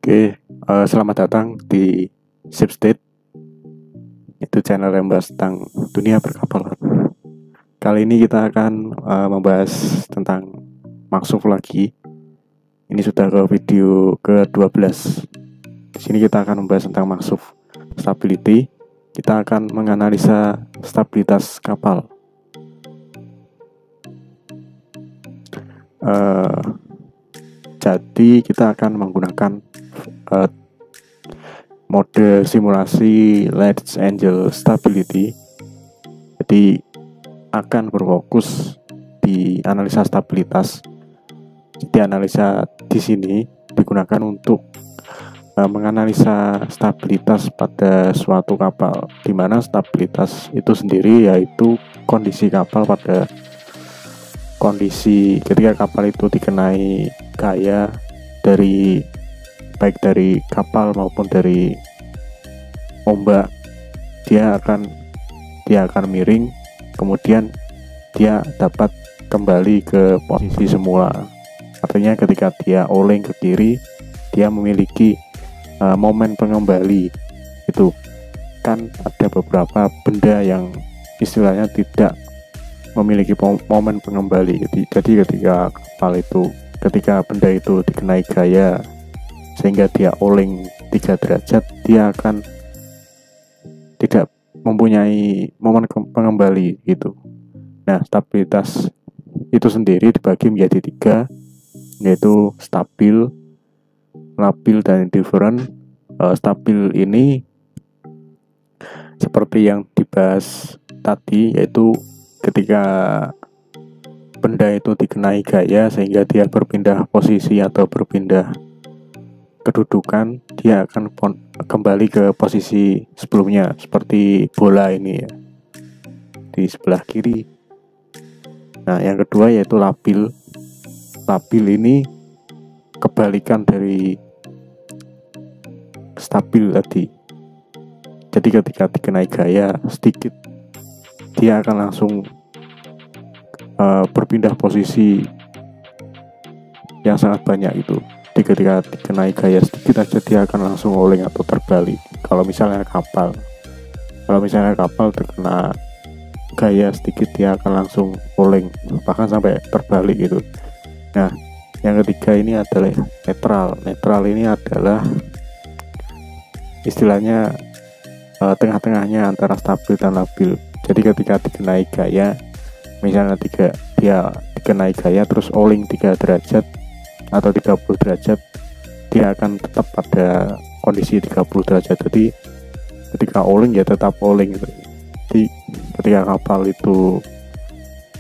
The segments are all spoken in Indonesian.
Selamat datang di Ship State. Itu channel yang membahas tentang dunia perkapalan. Kali ini kita akan membahas tentang maksuf lagi. Ini sudah ke video ke-12. Di sini kita akan membahas tentang maksuf stability. Kita akan menganalisa stabilitas kapal. Jadi kita akan menggunakan mode simulasi Large Angle Stability. Jadi akan berfokus di analisa stabilitas. Jadi analisa di sini digunakan untuk menganalisa stabilitas pada suatu kapal, di mana stabilitas itu sendiri yaitu kondisi kapal pada kondisi ketika kapal itu dikenai gaya baik dari kapal maupun dari ombak, dia akan miring, kemudian dia dapat kembali ke posisi semula. Artinya ketika dia oleng ke kiri, dia memiliki momen pengembali. Itu kan ada beberapa benda yang istilahnya tidak memiliki momen pengembali. Jadi ketika benda itu dikenai gaya sehingga dia oleng 3 derajat, dia akan tidak mempunyai momen pengembali gitu. Nah, stabilitas itu sendiri dibagi menjadi 3, yaitu stabil, labil, dan indifferent. Stabil ini seperti yang dibahas tadi, yaitu ketika benda itu dikenai gaya sehingga dia berpindah posisi atau berpindah kedudukan, dia akan kembali ke posisi sebelumnya, seperti bola ini ya, di sebelah kiri. Nah, yang kedua yaitu labil. Labil ini kebalikan dari stabil tadi. Jadi ketika dikenai gaya sedikit, dia akan langsung berpindah posisi yang sangat banyak itu. Jadi ketika dikenai gaya sedikit aja, dia akan langsung oleng atau terbalik. Kalau misalnya kapal terkena gaya sedikit, dia akan langsung oleng, bahkan sampai terbalik gitu. Nah, yang ketiga ini adalah netral. Netral ini adalah istilahnya tengah-tengahnya antara stabil dan labil. Jadi ketika dikenai gaya, misalnya dia dikenai gaya terus oleng 3 derajat atau 30 derajat, dia akan tetap pada kondisi 30 derajat. Jadi ketika oleng ya tetap oleng gitu. Jadi ketika kapal itu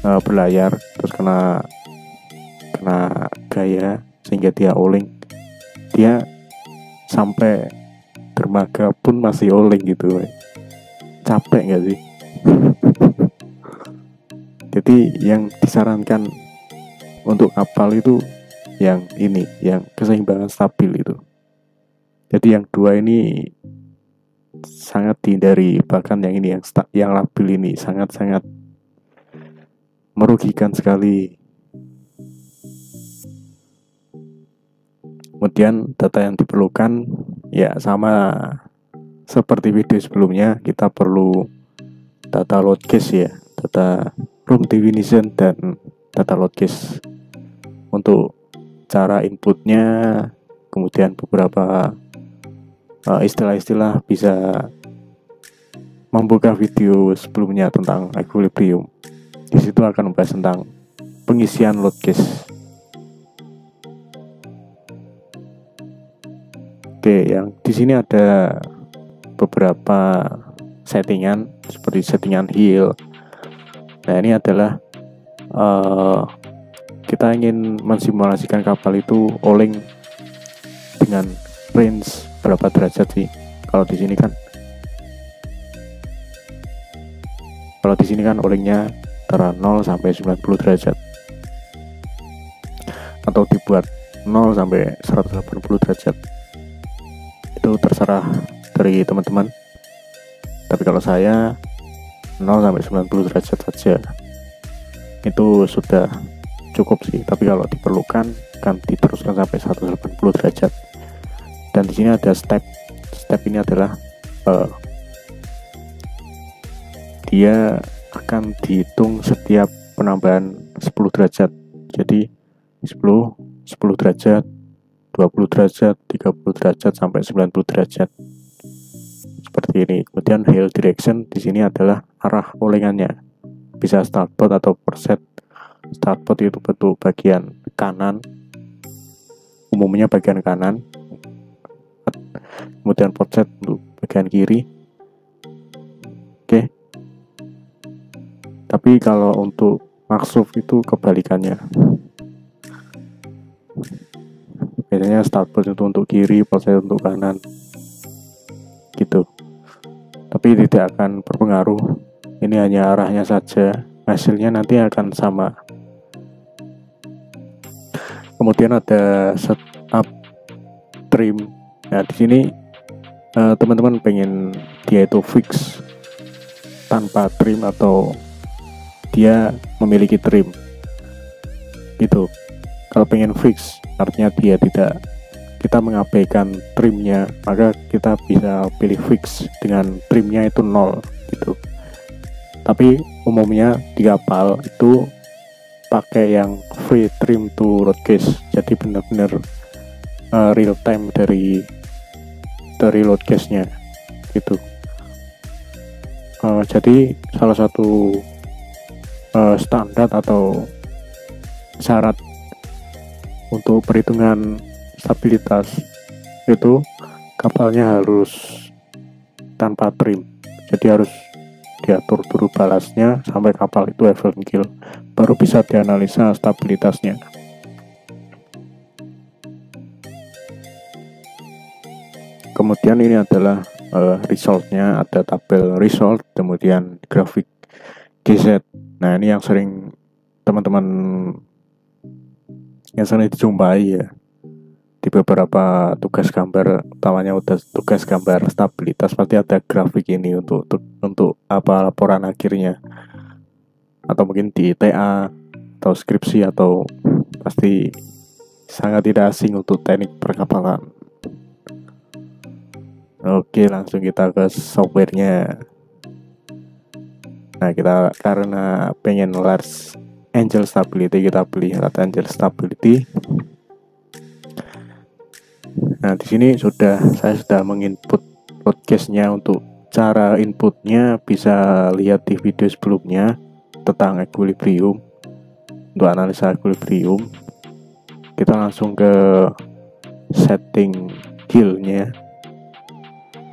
berlayar terus kena gaya sehingga dia oleng, dia sampai dermaga pun masih oleng gitu. Capek nggak sih? Jadi yang disarankan untuk kapal itu yang ini, yang keseimbangan stabil itu. Jadi yang 2 ini sangat dihindari, bahkan yang ini yang labil ini sangat-sangat merugikan sekali. Kemudian data yang diperlukan ya sama seperti video sebelumnya, kita perlu data load case ya, data room definition dan data load case untuk cara inputnya. Kemudian beberapa istilah-istilah bisa membuka video sebelumnya tentang equilibrium. Di situ akan membahas tentang pengisian load case. Oke, yang di sini ada beberapa settingan seperti settingan heel. Nah, ini adalah kita ingin mensimulasikan kapal itu oleng dengan range berapa derajat sih. Kalau di sini kan olengnya antara 0 sampai 90 derajat, atau dibuat 0 sampai 180 derajat. Itu terserah dari teman-teman. Tapi kalau saya 0 sampai 90 derajat saja itu sudah cukup sih. Tapi kalau diperlukan kan diteruskan sampai 180 derajat. Dan di sini ada step ini adalah dia akan dihitung setiap penambahan 10 derajat. Jadi 10 derajat, 20 derajat, 30 derajat sampai 90 derajat. Seperti ini. Kemudian heel direction di sini adalah arah olengannya. Bisa startboard atau perset. Startboard itu bentuk bagian kanan, umumnya bagian kanan. Kemudian perset untuk bagian kiri. Oke. Tapi kalau untuk maksuf itu kebalikannya. Biasanya startboard itu untuk kiri, perset untuk kanan. Gitu. Tapi tidak akan berpengaruh. Ini hanya arahnya saja. Hasilnya nanti akan sama. Kemudian ada setup trim. Nah, di sini teman-teman pengen dia itu fix tanpa trim atau dia memiliki trim. Gitu. Kalau pengen fix, artinya dia tidak, kita mengabaikan trimnya, maka kita bisa pilih fix dengan trimnya itu 0 gitu. Tapi umumnya di kapal itu pakai yang free trim to road case, jadi benar-benar real time dari load case nya gitu. Jadi salah satu standar atau syarat untuk perhitungan stabilitas itu kapalnya harus tanpa trim, jadi harus diatur dulu balasnya sampai kapal itu even keel, baru bisa dianalisa stabilitasnya. Kemudian ini adalah resultnya, ada tabel result, kemudian grafik GZ. Nah, ini yang sering teman-teman dijumpai ya di beberapa tugas gambar, utamanya udah tugas gambar stabilitas, pasti ada grafik ini untuk apa, laporan akhirnya, atau mungkin di TA atau skripsi, atau pasti sangat tidak asing untuk teknik perkapalan. Oke, langsung kita ke softwarenya. Nah, kita karena pengen large angle stability, kita beli large angle stability. Nah, di sini saya sudah menginput podcast-nya. Untuk cara inputnya bisa lihat di video sebelumnya tentang equilibrium, untuk analisa equilibrium. Kita langsung ke setting heel-nya.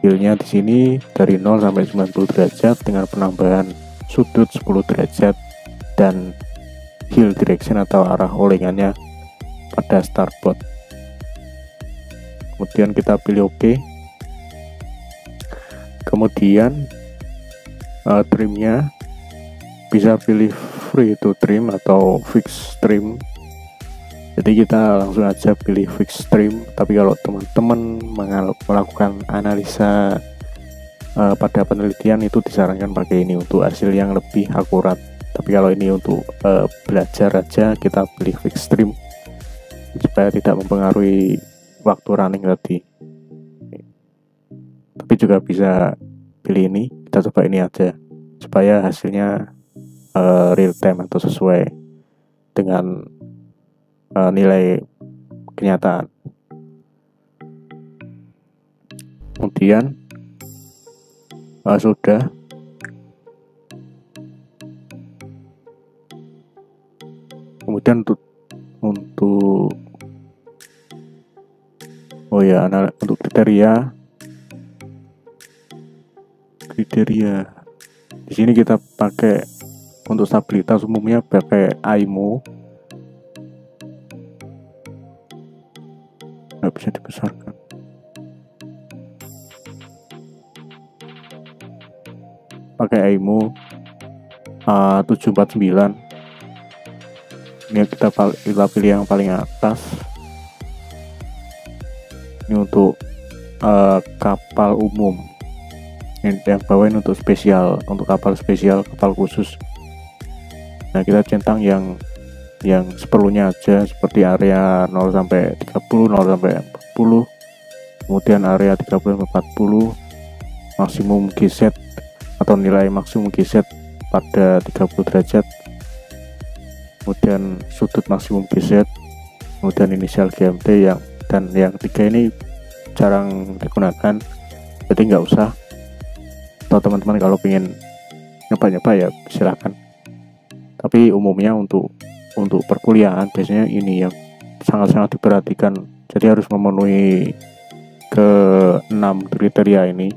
Heel-nya di sini dari 0 sampai 90 derajat dengan penambahan sudut 10 derajat dan heel direction atau arah olengannya pada startboard. Kemudian kita pilih OK. Kemudian trimnya bisa pilih free to trim atau fix trim. Jadi kita langsung aja pilih fix trim. Tapi kalau teman-teman melakukan analisa pada penelitian, itu disarankan pakai ini untuk hasil yang lebih akurat. Tapi kalau ini untuk belajar aja, kita pilih fix trim supaya tidak mempengaruhi waktu running tadi. Tapi juga bisa pilih ini, kita coba ini aja supaya hasilnya real time atau sesuai dengan nilai kenyataan. Kemudian sudah kemudian untuk untuk kriteria di sini kita pakai untuk stabilitas umumnya pakai AIMO. Nggak bisa dibesarkan. Pakai AIMO 749. Ini kita pilih yang paling atas. Ini untuk kapal umum. Yang bawah ini untuk spesial, untuk kapal spesial, kapal khusus. Nah, kita centang yang seperlunya aja, seperti area 0 sampai 30, 0 sampai 40, kemudian area 30-40, maksimum GZ atau nilai maksimum GZ pada 30 derajat, kemudian sudut maksimum GZ, kemudian inisial GMT dan yang tiga ini jarang digunakan, jadi nggak usah. Atau teman-teman kalau ingin nyoba-nyoba ya silahkan, tapi umumnya untuk perkuliahan biasanya ini yang sangat-sangat diperhatikan, jadi harus memenuhi ke 6 kriteria ini.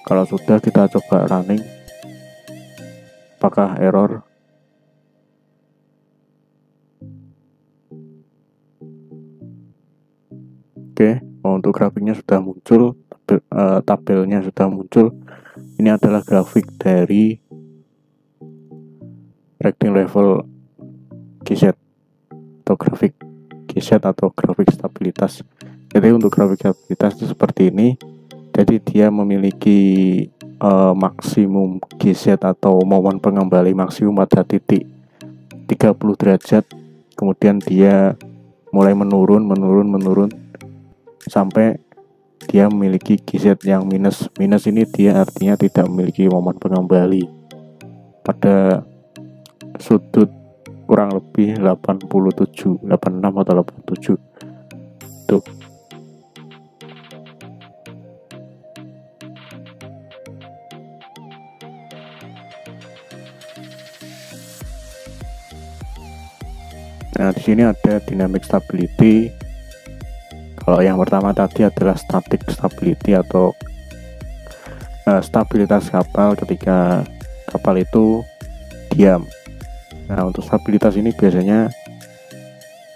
Kalau sudah, kita coba running apakah error. Oke, untuk grafiknya sudah muncul, tabelnya sudah muncul. Ini adalah grafik dari rating level GZ atau grafik GZ atau grafik stabilitas. Jadi untuk grafik stabilitas itu seperti ini. Jadi dia memiliki maksimum GZ atau momen pengembali maksimum pada titik 30 derajat. Kemudian dia mulai menurun sampai dia memiliki GZ yang minus. Minus ini dia artinya tidak memiliki momen pengembali pada sudut kurang lebih 86 atau 87 tuh. Nah, di sini ada dynamic stability. Kalau yang pertama tadi adalah static stability atau stabilitas kapal ketika kapal itu diam. Nah, untuk stabilitas ini biasanya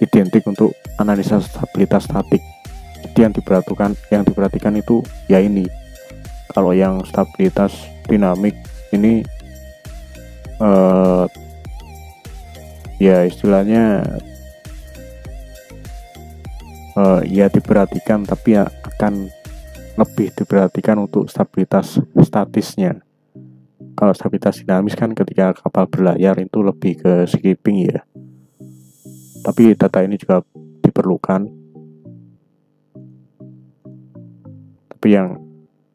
identik untuk analisa stabilitas statik. Jadi yang diperhatikan itu ya ini. Kalau yang stabilitas dinamik ini ya istilahnya ya diperhatikan, tapi ya akan lebih diperhatikan untuk stabilitas statisnya. Kalau stabilitas dinamis kan ketika kapal berlayar itu lebih ke skipping ya, tapi data ini juga diperlukan. Tapi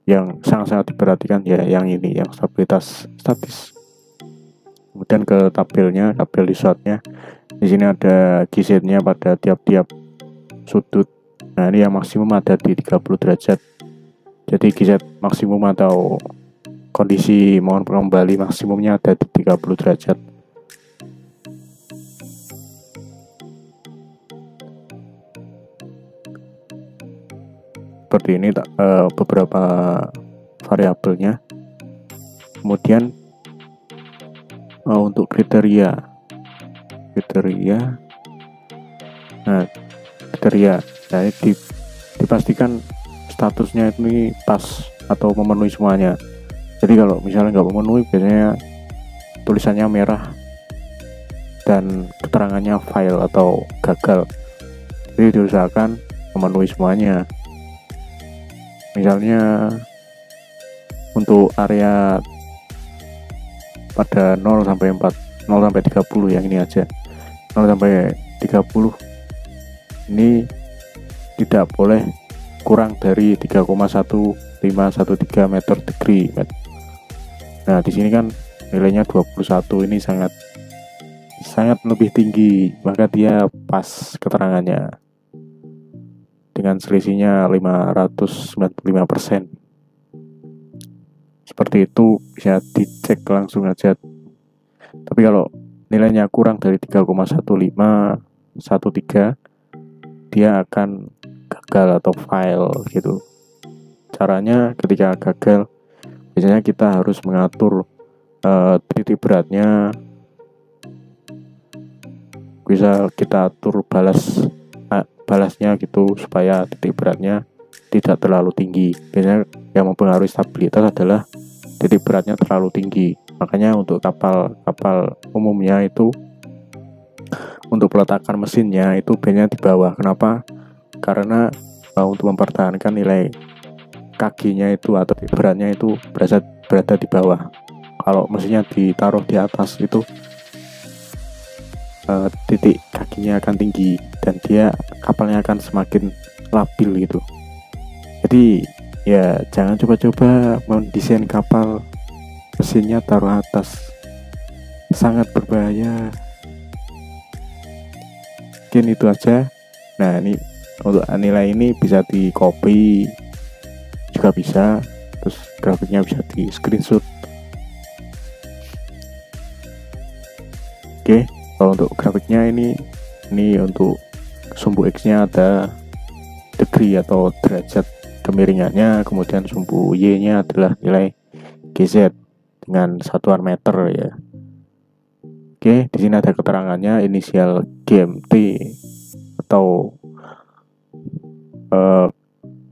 yang sangat-sangat diperhatikan ya yang ini, yang stabilitas statis. Kemudian ke tabelnya, tabel resultnya. Di sini ada GZ-nya pada tiap-tiap sudut. Nah, ini yang maksimum ada di 30 derajat. Jadi GZ maksimum atau kondisi mohon kembali maksimumnya ada di 30 derajat. Seperti ini beberapa variabelnya. Kemudian untuk kriteria. Nah, ini dipastikan statusnya ini pas atau memenuhi semuanya. Jadi kalau misalnya nggak memenuhi, biasanya tulisannya merah dan keterangannya fail atau gagal. Jadi diusahakan memenuhi semuanya. Misalnya untuk area pada 0 sampai 30 yang ini aja. 0 sampai 30 ini tidak boleh kurang dari 3,1513 meter degree. Nah, di sini kan nilainya 21, ini sangat lebih tinggi, maka dia pas keterangannya dengan selisihnya 595%. Seperti itu, bisa dicek langsung aja. Tapi kalau nilainya kurang dari 3,1513, dia akan gagal atau fail gitu. Caranya ketika gagal, biasanya kita harus mengatur titik beratnya. Bisa kita atur balasnya gitu supaya titik beratnya tidak terlalu tinggi. Biasanya yang mempengaruhi stabilitas adalah titik beratnya terlalu tinggi. Makanya untuk kapal umumnya itu untuk peletakan mesinnya itu biasanya di bawah. Kenapa? Karena untuk mempertahankan nilai kakinya itu atau titik beratnya itu berada di bawah. Kalau mesinnya ditaruh di atas itu titik kakinya akan tinggi dan dia kapalnya akan semakin labil gitu. Jadi ya jangan coba-coba mendesain kapal mesinnya taruh atas, sangat berbahaya. Mungkin itu aja. Nah ini untuk nilai ini bisa di copy juga bisa, terus grafiknya bisa di screenshot. Oke, kalau untuk grafiknya ini untuk sumbu X nya ada degree atau derajat kemiringannya, kemudian sumbu Y nya adalah nilai GZ dengan satuan meter ya. Oke, di sini ada keterangannya, inisial GMT atau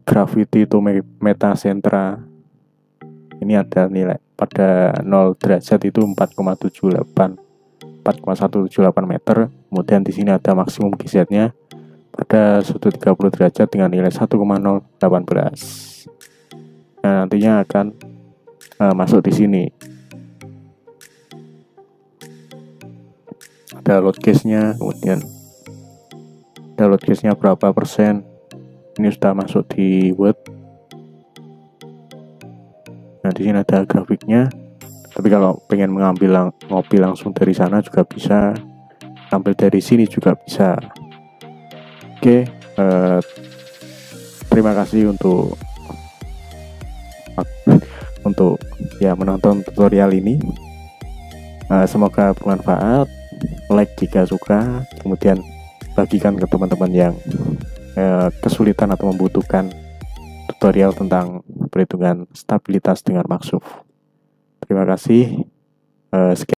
gravity to metacentra. Ini ada nilai pada 0 derajat itu 4,178 meter. Kemudian di sini ada maksimum GZ-nya pada sudut 30 derajat dengan nilai 1,018. Nah, nantinya akan masuk di sini. Ada load gauge-nya, kemudian ada load gauge-nya berapa persen. Ini sudah masuk di Word. Nah, di sini ada grafiknya. Tapi kalau pengen mengambil ngopi langsung dari sana juga bisa, ambil dari sini juga bisa. Oke, terima kasih untuk ya menonton tutorial ini. Semoga bermanfaat. Like jika suka, kemudian bagikan ke teman-teman yang kesulitan atau membutuhkan tutorial tentang perhitungan stabilitas dengan maksuf. Terima kasih. Sekian.